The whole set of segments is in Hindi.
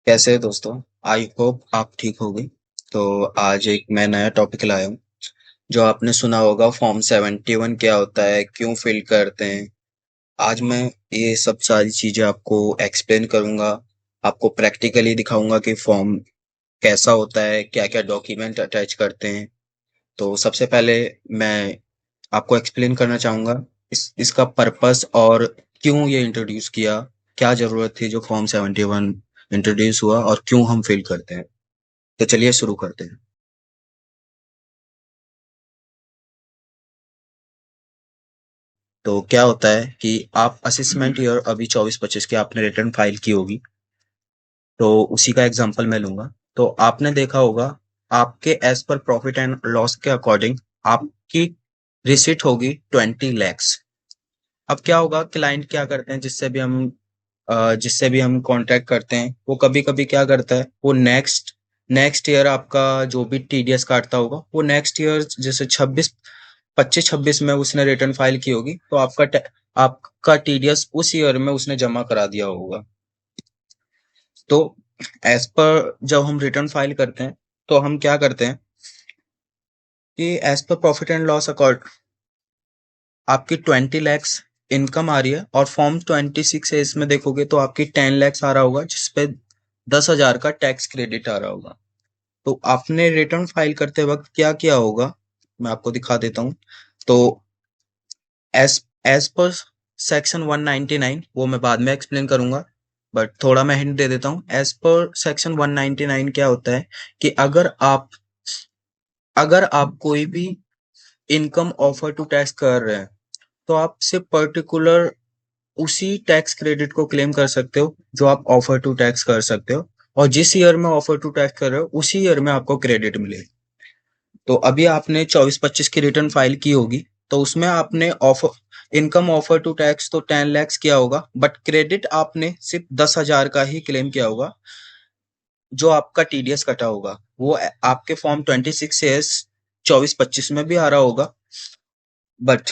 कैसे हैं दोस्तों। आई होप आप ठीक होंगे। तो आज एक मैं नया टॉपिक लाया हूँ। जो आपने सुना होगा फॉर्म 71 क्या होता है, क्यों फिल करते हैं। आज मैं ये सब सारी चीजें आपको एक्सप्लेन करूंगा। आपको प्रैक्टिकली दिखाऊंगा कि फॉर्म कैसा होता है, क्या क्या डॉक्यूमेंट अटैच करते हैं। तो सबसे पहले मैं आपको एक्सप्लेन करना चाहूंगा इसका पर्पस और क्यों ये इंट्रोड्यूस किया। क्या जरूरत थी जो फॉर्म 71 इंट्रोड्यूस हुआ और क्यों हम फिल करते हैं। तो चलिए शुरू करते हैं। तो क्या होता है कि आप असेसमेंट ईयर अभी 24-25 की आपने रिटर्न फाइल की होगी। तो उसी का एग्जांपल मैं लूंगा। तो आपने देखा होगा आपके एज पर प्रॉफिट एंड लॉस के अकॉर्डिंग आपकी रिसिट होगी 20 lakhs। अब क्या होगा, क्लाइंट क्या करते हैं, जिससे भी हम कांटेक्ट करते हैं, वो कभी कभी क्या करता है, वो नेक्स्ट नेक्स्ट ईयर आपका जो भी टीडीएस काटता होगा, वो नेक्स्ट ईयर जैसे 25-26 में उसने रिटर्न फाइल की होगी, तो आपका टीडीएस उस ईयर में उसने जमा करा दिया होगा। तो एज पर जब हम रिटर्न फाइल करते हैं, तो हम क्या करते हैं कि एज पर प्रॉफिट एंड लॉस अकाउंट आपकी 20 lakhs इनकम आ रही है, और फॉर्म 26 है, इसमें देखोगे तो आपकी 10 lakhs आ रहा होगा, जिसपे 10,000 का टैक्स क्रेडिट आ रहा होगा। तो आपने रिटर्न फाइल करते वक्त क्या किया होगा, मैं आपको दिखा देता हूँ। तो एज एज पर सेक्शन 199, वो मैं बाद में एक्सप्लेन करूंगा, बट थोड़ा मैं हिंट दे देता हूँ। एज पर सेक्शन 199 क्या होता है कि अगर आप कोई भी इनकम ऑफर टू टैक्स कर रहे हैं, तो आप सिर्फ पर्टिकुलर उसी टैक्स क्रेडिट को क्लेम कर सकते हो जो आप ऑफर टू टैक्स कर सकते हो, और जिस ईयर में ऑफर टू टैक्स कर रहे हो उसी ईयर में आपको क्रेडिट मिलेगा। तो अभी आपने 24-25 की रिटर्न फाइल की होगी, तो उसमें आपने offer income offer to tax तो 10 lakhs किया होगा, बट क्रेडिट आपने सिर्फ 10,000 का ही क्लेम किया होगा। जो आपका टीडीएस कटा होगा वो आपके फॉर्म 26 से 24-25 में भी आ रहा होगा, बट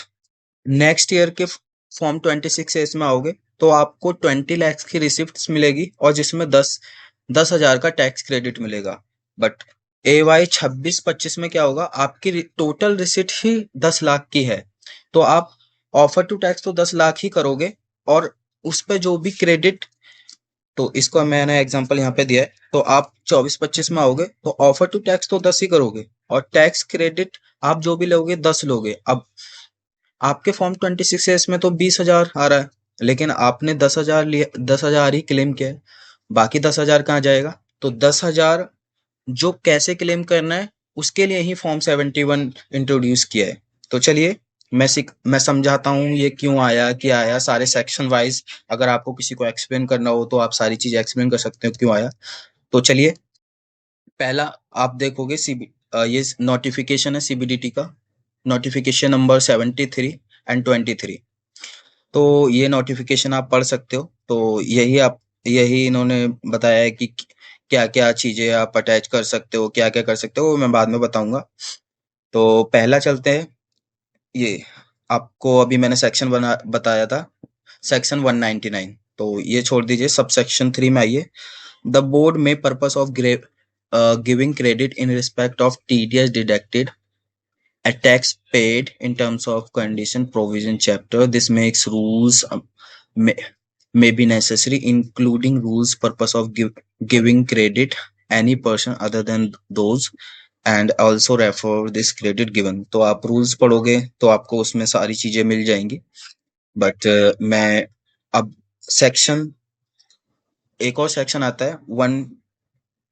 नेक्स्ट ईयर के फॉर्म 26 एस में आओगे तो आपको 20 lakhs की रिसिप्ट मिलेगी, और जिसमें 10,000 का टैक्स क्रेडिट मिलेगा। बट ए वाई 26-25 में क्या होगा, आपकी टोटल रिसिट ही 10 लाख की है। तो आप ऑफर टू टैक्स तो 10 लाख ही करोगे, और उस पे जो भी क्रेडिट, तो इसको मैंने एग्जांपल यहाँ पे दिया है। तो आप 24-25 में आओगे तो ऑफर टू टैक्स तो 10 ही करोगे, और टैक्स क्रेडिट आप जो भी लोगे 10 लोगे। अब आपके फॉर्म 26 में तो 20,000 आ रहा है, लेकिन आपने 10,000 लिया, 10,000 ही क्लेम किया है। बाकी 10,000 कहाँ जाएगा? तो 10,000 जो कैसे क्लेम करना है, उसके लिए ही फॉर्म 71 इंट्रोड्यूस किया है। तो चलिए मैं समझाता हूँ ये क्यों आया, क्या आया, सारे सेक्शन वाइज। अगर आपको किसी को एक्सप्लेन करना हो तो आप सारी चीजें एक्सप्लेन कर सकते हो क्यों आया। तो चलिए, पहला आप देखोगे ये नोटिफिकेशन है सीबीडीटी का, नोटिफिकेशन नंबर 73 एंड 23। तो ये नोटिफिकेशन आप पढ़ सकते हो। तो यही इन्होंने बताया है कि क्या क्या चीजें आप अटैच कर सकते हो, क्या क्या कर सकते हो, वो मैं बाद में बताऊंगा। तो पहला चलते हैं। ये आपको अभी मैंने सेक्शन बना बताया था, सेक्शन 199। तो ये छोड़ दीजिए, सब सेक्शन 3 में आइए। द बोर्ड में purpose of giving credit in respect of TDS deducted a tax paid in terms of condition provision chapter. This makes rules may, may be necessary, including rules purpose of giving credit any person other than those, and also refer this credit given। तो आप रूल्स पढ़ोगे तो आपको उसमें सारी चीजें मिल जाएंगी। बट मैं अब सेक्शन एक और सेक्शन आता है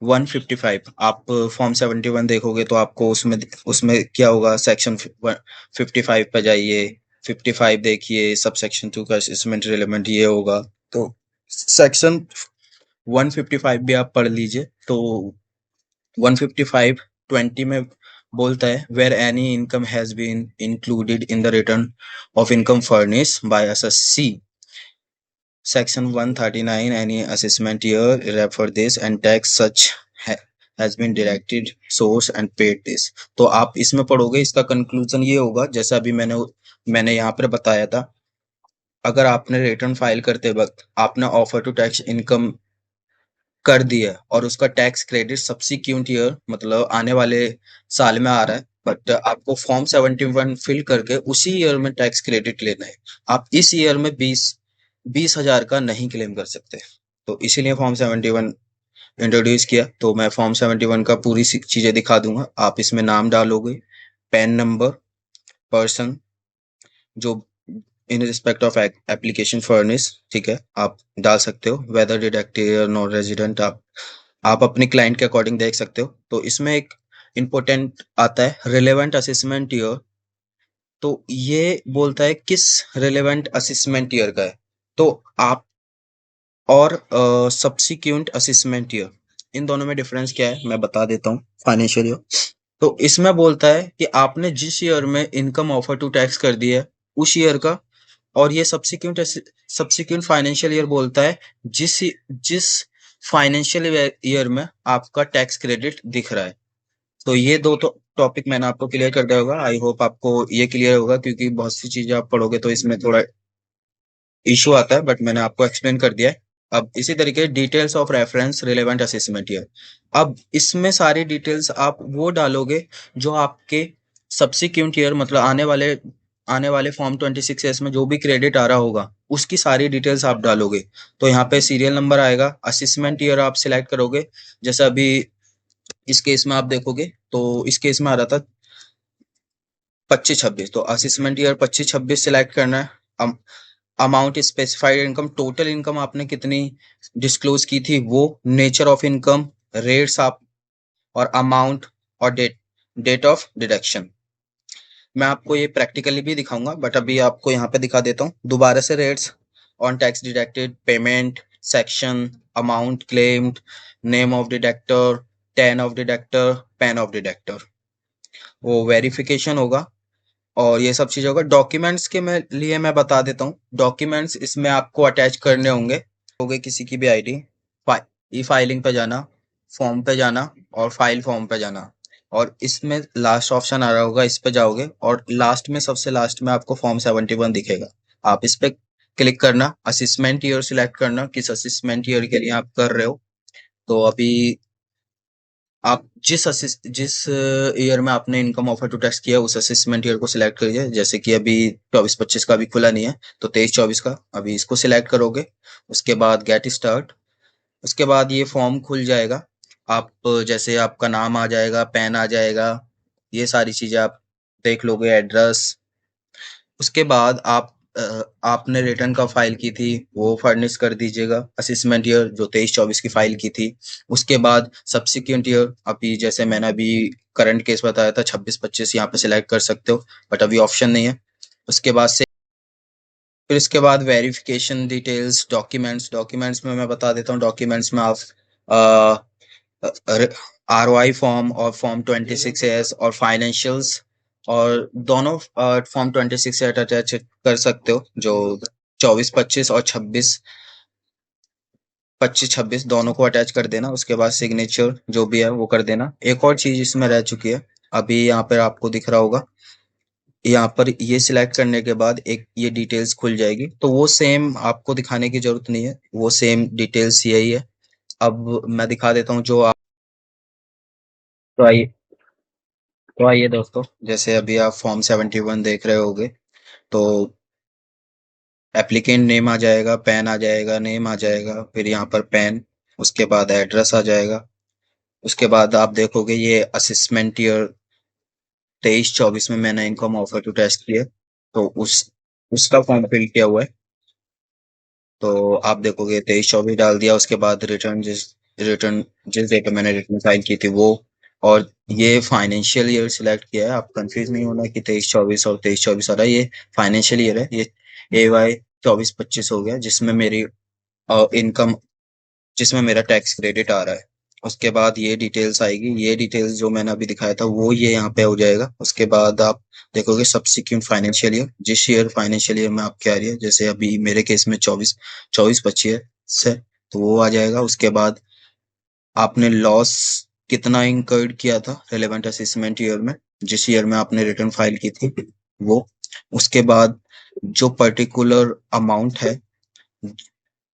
155। आप फॉर्म 71 देखोगे तो आपको उसमें उसमें क्या होगा, सेक्शन 55 पे जाइए। 55 देखिए, सब सेक्शन 2 का असेसमेंट रिलेवेंट ये होगा। तो सेक्शन 155 भी आप पढ़ लीजिए। तो 155 20 में बोलता है, where any income has been included in the return of income furnish by assessee. Section 139, any assessment year refer this and tax such has been directed source and paid this। तो आप इसमें पढ़ोगे, इसका कंक्लूजन ये होगा जैसा अभी मैंने यहाँ पर बताया था। अगर आपने रिटर्न फाइल करते वक्त आपने ऑफर टू टैक्स इनकम कर दी है और उसका टैक्स क्रेडिट सब्सिक्वेंट ईयर मतलब आने वाले साल में आ रहा है, बट आपको फॉर्म 71 फिल करके उसी ईयर में टैक्स क्रेडिट लेना है। आप इस ईयर में 20,000 का नहीं क्लेम कर सकते। तो इसीलिए फॉर्म 71 इंट्रोड्यूस किया। तो मैं फॉर्म 71 का पूरी चीजें दिखा दूंगा। आप इसमें नाम डालोगे, पैन नंबर, पर्सन जो in respect of application furnish, ठीक है, आप डाल सकते हो, वेदर डिडक्टेड नॉन रेजिडेंट आप अपने क्लाइंट के अकॉर्डिंग देख सकते हो। तो इसमें एक इम्पोर्टेंट आता है रिलेवेंट असेसमेंट ईयर। तो ये बोलता है किस रिलेवेंट असेसमेंट ईयर का है। तो आप और सब्सिक्वेंट असेसमेंट ईयर, इन दोनों में डिफरेंस क्या है मैं बता देता हूँ। फाइनेंशियल ईयर तो इसमें बोलता है कि आपने जिस ईयर में इनकम ऑफर टू टैक्स कर दी है उस ईयर का। और ये सब्सिक्वेंट फाइनेंशियल ईयर बोलता है जिस जिस फाइनेंशियल ईयर में आपका टैक्स क्रेडिट दिख रहा है। तो ये दो तो टॉपिक मैंने आपको क्लियर कर दिया होगा। आई होप आपको ये क्लियर होगा, क्योंकि बहुत सी चीजें आप पढ़ोगे तो इसमें थोड़ा इशू आता है, बट मैंने आपको एक्सप्लेन कर दिया है। अब इसी तरीके details of reference relevant assessment year. अब इसमें सारी डिटेल्स आप वो डालोगे जो आपके सब्सिक्वेंट ईयर मतलब आने वाले फॉर्म 26 में जो भी क्रेडिट आ रहा होगा उसकी सारी डिटेल्स आप डालोगे। तो यहाँ पे सीरियल नंबर आएगा, असेसमेंट ईयर आप सिलेक्ट करोगे। जैसे अभी इस केस में आप देखोगे तो इस केस में आ रहा था 25-26, तो असेसमेंट ईयर 25-26 सिलेक्ट करना है। Amount specified income, total income आपने कितनी डिस्क्लोज की थी वो, नेचर ऑफ इनकम, रेट्स आप, और अमाउंट, और डेट ऑफ डिडक्शन। मैं आपको ये प्रैक्टिकली भी दिखाऊंगा, बट अभी आपको यहाँ पे दिखा देता हूँ दोबारा से। Rates on tax deducted, payment, section, amount claimed, name of deductor, tan of deductor, pan of deductor, वो वेरिफिकेशन होगा और ये सब चीज़ होगा। डॉक्यूमेंट्स के लिए मैं बता देता हूँ। डॉक्यूमेंट्स इसमें आपको अटैच करने होंगे किसी की भी आईडी, ई फाइलिंग पे जाना, फॉर्म पे जाना और फाइल फॉर्म पे जाना, और इसमें लास्ट ऑप्शन आ रहा होगा, इस पे जाओगे और लास्ट में सबसे लास्ट में आपको फॉर्म 71 दिखेगा। आप इस पे क्लिक करना, असेसमेंट ईयर सिलेक्ट करना, किस असेसमेंट ईयर के लिए आप कर रहे हो। तो अभी आप जिस ईयर में आपने इनकम ऑफर टू टैक्स किया उस असेसमेंट ईयर को सिलेक्ट करिए। जैसे कि अभी 24-25 का अभी खुला नहीं है, तो 23-24 का अभी इसको सिलेक्ट करोगे। उसके बाद गेट स्टार्ट, उसके बाद ये फॉर्म खुल जाएगा। आप जैसे आपका नाम आ जाएगा, पैन आ जाएगा, ये सारी चीजें आप देख लोगे, एड्रेस। उसके बाद आपने रिटर्न का फाइल की थी वो फर्निश कर दीजिएगा, असेसमेंट ईयर जो 23-24 की फाइल की थी। उसके बाद सब्सिक्वेंट ईयर, अभी जैसे मैंने अभी करंट केस बताया था 26-25, यहाँ पे सिलेक्ट कर सकते हो, बट अभी ऑप्शन नहीं है। उसके बाद से फिर इसके बाद वेरिफिकेशन डिटेल्स, डॉक्यूमेंट्स में मैं बता देता हूँ। डॉक्यूमेंट्स में आप ROI फॉर्म और फॉर्म 26S और फाइनेंशियल्स, और दोनों फॉर्म 26 अटैच कर सकते हो, जो 24-25 और 25-26 दोनों को अटैच कर देना। उसके बाद सिग्नेचर जो भी है वो कर देना। एक और चीज इसमें रह चुकी है, अभी यहाँ पर आपको दिख रहा होगा, यहाँ पर ये सिलेक्ट करने के बाद एक ये डिटेल्स खुल जाएगी। तो वो सेम आपको दिखाने की जरूरत नहीं है, वो सेम डिटेल्स यही है। अब मैं दिखा देता हूँ जो आप, तो आइए दोस्तों, जैसे अभी आप फॉर्म 71 देख रहे होगे, तो एप्लीकेंट नेम आ जाएगा, पैन आ जाएगा, नेम आ जाएगा, फिर यहाँ पर पैन, उसके बाद एड्रेस आ जाएगा। उसके बाद आप देखोगे ये असेसमेंट ईयर 23-24 में मैंने इनकम ऑफर टू टेस्ट किया, तो उसका फॉर्म फिल किया हुआ है। तो आप देखोगे 23-24 डाल दिया। उसके बाद रिटर्न जिस डे पे मैंने रिटर्न फाइल की थी वो, और ये फाइनेंशियल ईयर सिलेक्ट किया है। आप कंफ्यूज नहीं होना कि 23-24 और 23-24 आ रहा है, ये फाइनेंशियल ईयर है। ये AY 24-25 हो गया, इनकम जिसमें मेरा टैक्स क्रेडिट आ रहा है। उसके बाद ये डिटेल्स आएगी, ये डिटेल्स जो मैंने अभी दिखाया था वो ये यहाँ पे हो जाएगा। उसके बाद आप देखोगे सब्सिक्वेंट फाइनेंशियल ईयर, जिस ईयर फाइनेंशियल ईयर में आपके आ रही है, जैसे अभी मेरे केस में 24-25 है, तो वो आ जाएगा। उसके बाद आपने लॉस कितना इंकर्ड किया था रिलेवेंट असेसमेंट ईयर में, जिस ईयर में आपने रिटर्न फाइल की थी वो। उसके बाद जो पर्टिकुलर अमाउंट है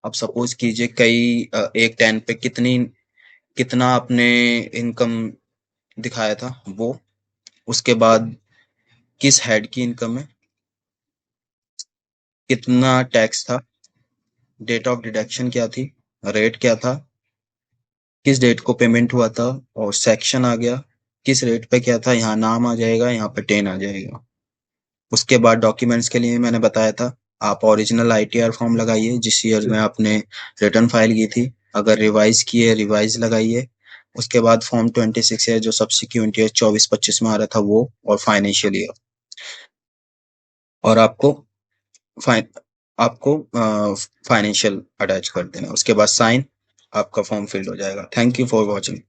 अब सपोज कीजिए कई एक 10 पे कितना आपने इनकम दिखाया था वो, उसके बाद किस हेड की इनकम है, कितना टैक्स था, डेट ऑफ डिडक्शन क्या थी, रेट क्या था, किस डेट को पेमेंट हुआ था, और सेक्शन आ गया, किस रेट पे क्या था, यहाँ नाम आ जाएगा, यहाँ पे 10 आ जाएगा। उसके बाद डॉक्यूमेंट्स के लिए मैंने बताया था, आप ओरिजिनल आईटीआर फॉर्म लगाइए जिस ईयर में आपने रिटर्न फाइल की थी, अगर रिवाइज की है रिवाइज लगाइए। उसके बाद फॉर्म 26 है जो सब्सिक्वेंट ईयर 24-25 में आ रहा था वो, और फाइनेंशियल ईयर, और फाइन आपको फाइनेंशियल अटैच कर देना, उसके बाद साइन, आपका फॉर्म फिल्ड हो जाएगा। Thank you for watching.